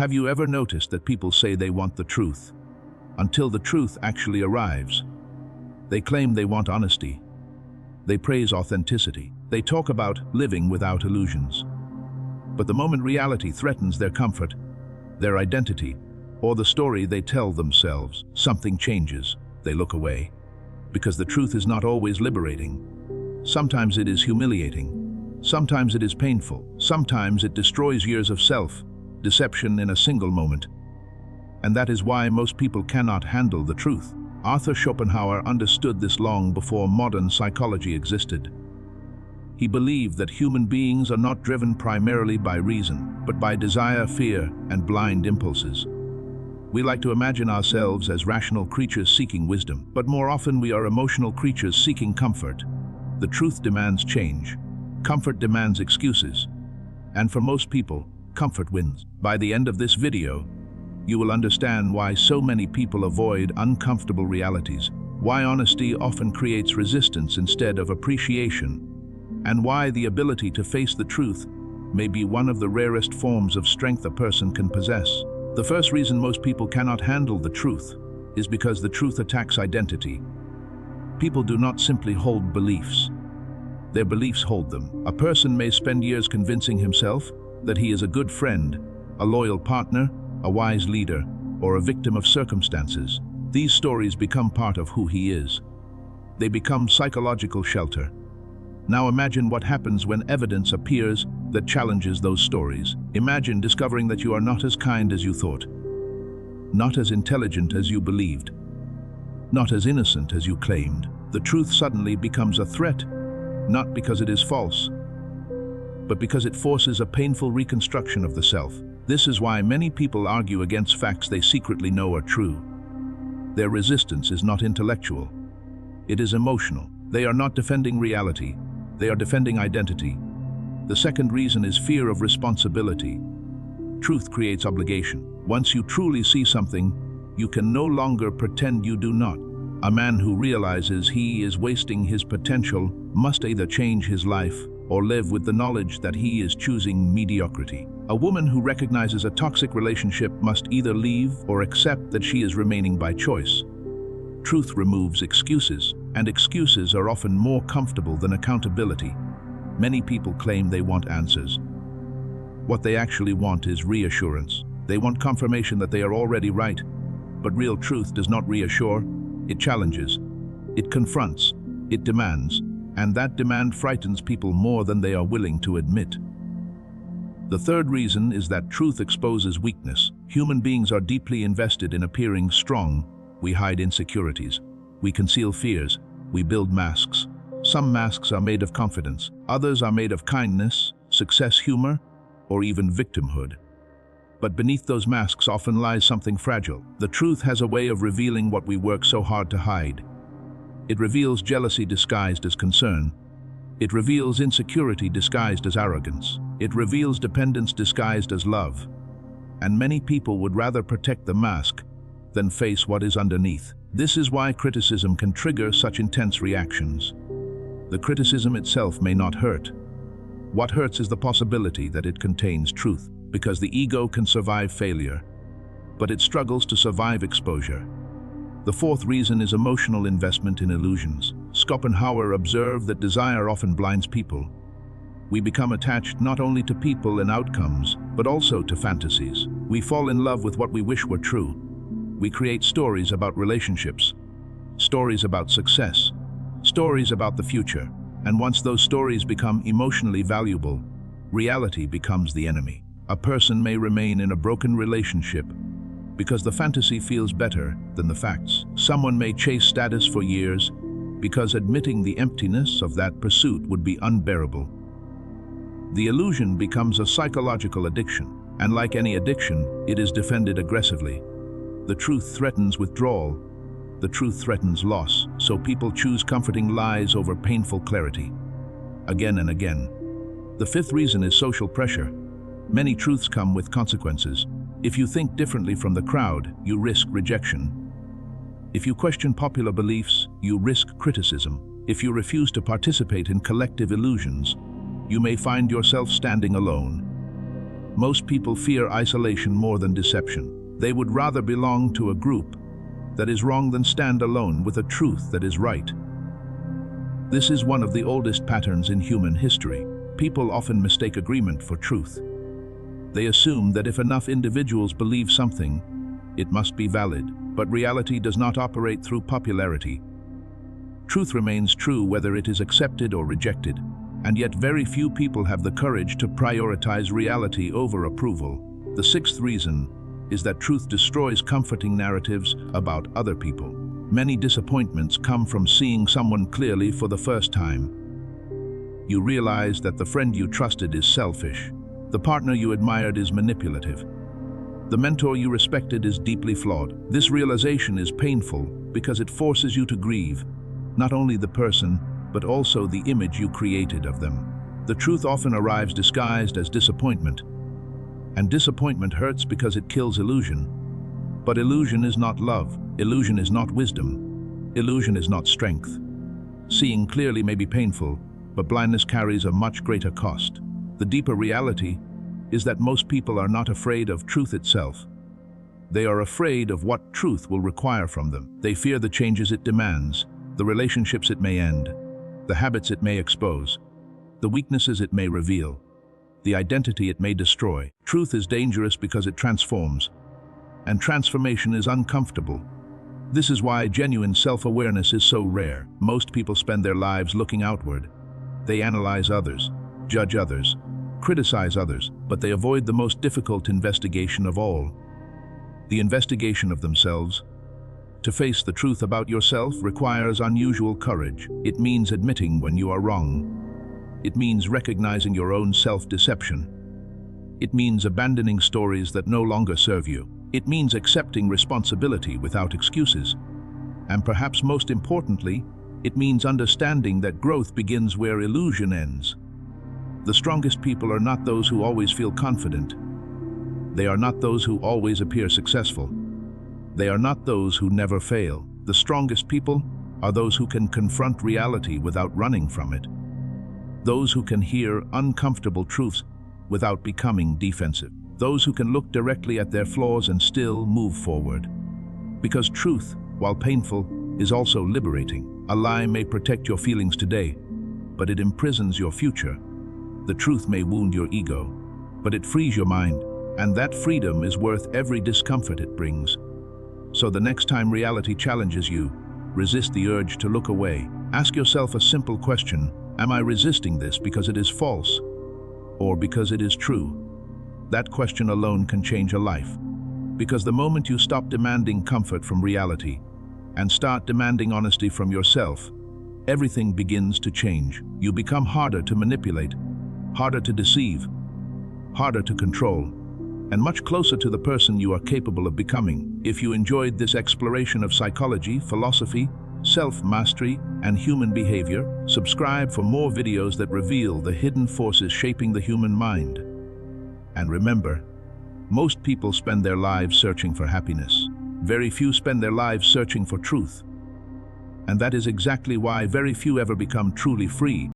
Have you ever noticed that people say they want the truth, until the truth actually arrives? They claim they want honesty. They praise authenticity. They talk about living without illusions. But the moment reality threatens their comfort, their identity, or the story they tell themselves, something changes. They look away. Because the truth is not always liberating. Sometimes it is humiliating. Sometimes it is painful. Sometimes it destroys years of self-deception in a single moment. And that is why most people cannot handle the truth. Arthur Schopenhauer understood this long before modern psychology existed. He believed that human beings are not driven primarily by reason, but by desire, fear, and blind impulses. We like to imagine ourselves as rational creatures seeking wisdom, but more often we are emotional creatures seeking comfort. The truth demands change. Comfort demands excuses. And for most people, comfort wins. By the end of this video, you will understand why so many people avoid uncomfortable realities, why honesty often creates resistance instead of appreciation, and why the ability to face the truth may be one of the rarest forms of strength a person can possess. The first reason most people cannot handle the truth is because the truth attacks identity. People do not simply hold beliefs. Their beliefs hold them. A person may spend years convincing himself that he is a good friend, a loyal partner, a wise leader, or a victim of circumstances. These stories become part of who he is. They become psychological shelter. Now imagine what happens when evidence appears that challenges those stories. Imagine discovering that you are not as kind as you thought, not as intelligent as you believed, not as innocent as you claimed. The truth suddenly becomes a threat, not because it is false, but because it forces a painful reconstruction of the self. This is why many people argue against facts they secretly know are true. Their resistance is not intellectual. It is emotional. They are not defending reality. They are defending identity. The second reason is fear of responsibility. Truth creates obligation. Once you truly see something, you can no longer pretend you do not. A man who realizes he is wasting his potential must either change his life or live with the knowledge that he is choosing mediocrity. A woman who recognizes a toxic relationship must either leave or accept that she is remaining by choice. Truth removes excuses, and excuses are often more comfortable than accountability. Many people claim they want answers. What they actually want is reassurance. They want confirmation that they are already right. But real truth does not reassure. It challenges. It confronts. It demands. And that demand frightens people more than they are willing to admit. The third reason is that truth exposes weakness. Human beings are deeply invested in appearing strong. We hide insecurities. We conceal fears. We build masks. Some masks are made of confidence. Others are made of kindness, success, humor, or even victimhood. But beneath those masks often lies something fragile. The truth has a way of revealing what we work so hard to hide. It reveals jealousy disguised as concern. It reveals insecurity disguised as arrogance. It reveals dependence disguised as love. And many people would rather protect the mask than face what is underneath. This is why criticism can trigger such intense reactions. The criticism itself may not hurt. What hurts is the possibility that it contains truth, because the ego can survive failure, but it struggles to survive exposure. The fourth reason is emotional investment in illusions. Schopenhauer observed that desire often blinds people. We become attached not only to people and outcomes, but also to fantasies. We fall in love with what we wish were true. We create stories about relationships, stories about success, stories about the future. And once those stories become emotionally valuable, reality becomes the enemy. A person may remain in a broken relationship because the fantasy feels better than the facts. Someone may chase status for years because admitting the emptiness of that pursuit would be unbearable. The illusion becomes a psychological addiction, and like any addiction, it is defended aggressively. The truth threatens withdrawal. The truth threatens loss, so people choose comforting lies over painful clarity, again and again. The fifth reason is social pressure. Many truths come with consequences. If you think differently from the crowd, you risk rejection. If you question popular beliefs, you risk criticism. If you refuse to participate in collective illusions, you may find yourself standing alone. Most people fear isolation more than deception. They would rather belong to a group that is wrong than stand alone with a truth that is right. This is one of the oldest patterns in human history. People often mistake agreement for truth. They assume that if enough individuals believe something, it must be valid. But reality does not operate through popularity. Truth remains true whether it is accepted or rejected, and yet very few people have the courage to prioritize reality over approval. The sixth reason is that truth destroys comforting narratives about other people. Many disappointments come from seeing someone clearly for the first time. You realize that the friend you trusted is selfish. The partner you admired is manipulative. The mentor you respected is deeply flawed. This realization is painful because it forces you to grieve, not only the person, but also the image you created of them. The truth often arrives disguised as disappointment, and disappointment hurts because it kills illusion. But illusion is not love. Illusion is not wisdom. Illusion is not strength. Seeing clearly may be painful, but blindness carries a much greater cost. The deeper reality is that most people are not afraid of truth itself. They are afraid of what truth will require from them. They fear the changes it demands, the relationships it may end, the habits it may expose, the weaknesses it may reveal, the identity it may destroy. Truth is dangerous because it transforms, and transformation is uncomfortable. This is why genuine self-awareness is so rare. Most people spend their lives looking outward. They analyze others, judge others, criticize others, but they avoid the most difficult investigation of all, the investigation of themselves. To face the truth about yourself requires unusual courage. It means admitting when you are wrong. It means recognizing your own self-deception. It means abandoning stories that no longer serve you. It means accepting responsibility without excuses. And perhaps most importantly, it means understanding that growth begins where illusion ends. The strongest people are not those who always feel confident. They are not those who always appear successful. They are not those who never fail. The strongest people are those who can confront reality without running from it. Those who can hear uncomfortable truths without becoming defensive. Those who can look directly at their flaws and still move forward. Because truth, while painful, is also liberating. A lie may protect your feelings today, but it imprisons your future. The truth may wound your ego, but it frees your mind, and that freedom is worth every discomfort it brings. So the next time reality challenges you, resist the urge to look away. Ask yourself a simple question: am I resisting this because it is false, or because it is true? That question alone can change a life. Because the moment you stop demanding comfort from reality and start demanding honesty from yourself, everything begins to change. You become harder to manipulate, harder to deceive, harder to control, and much closer to the person you are capable of becoming. If you enjoyed this exploration of psychology, philosophy, self-mastery, and human behavior, subscribe for more videos that reveal the hidden forces shaping the human mind. And remember, most people spend their lives searching for happiness. Very few spend their lives searching for truth. And that is exactly why very few ever become truly free.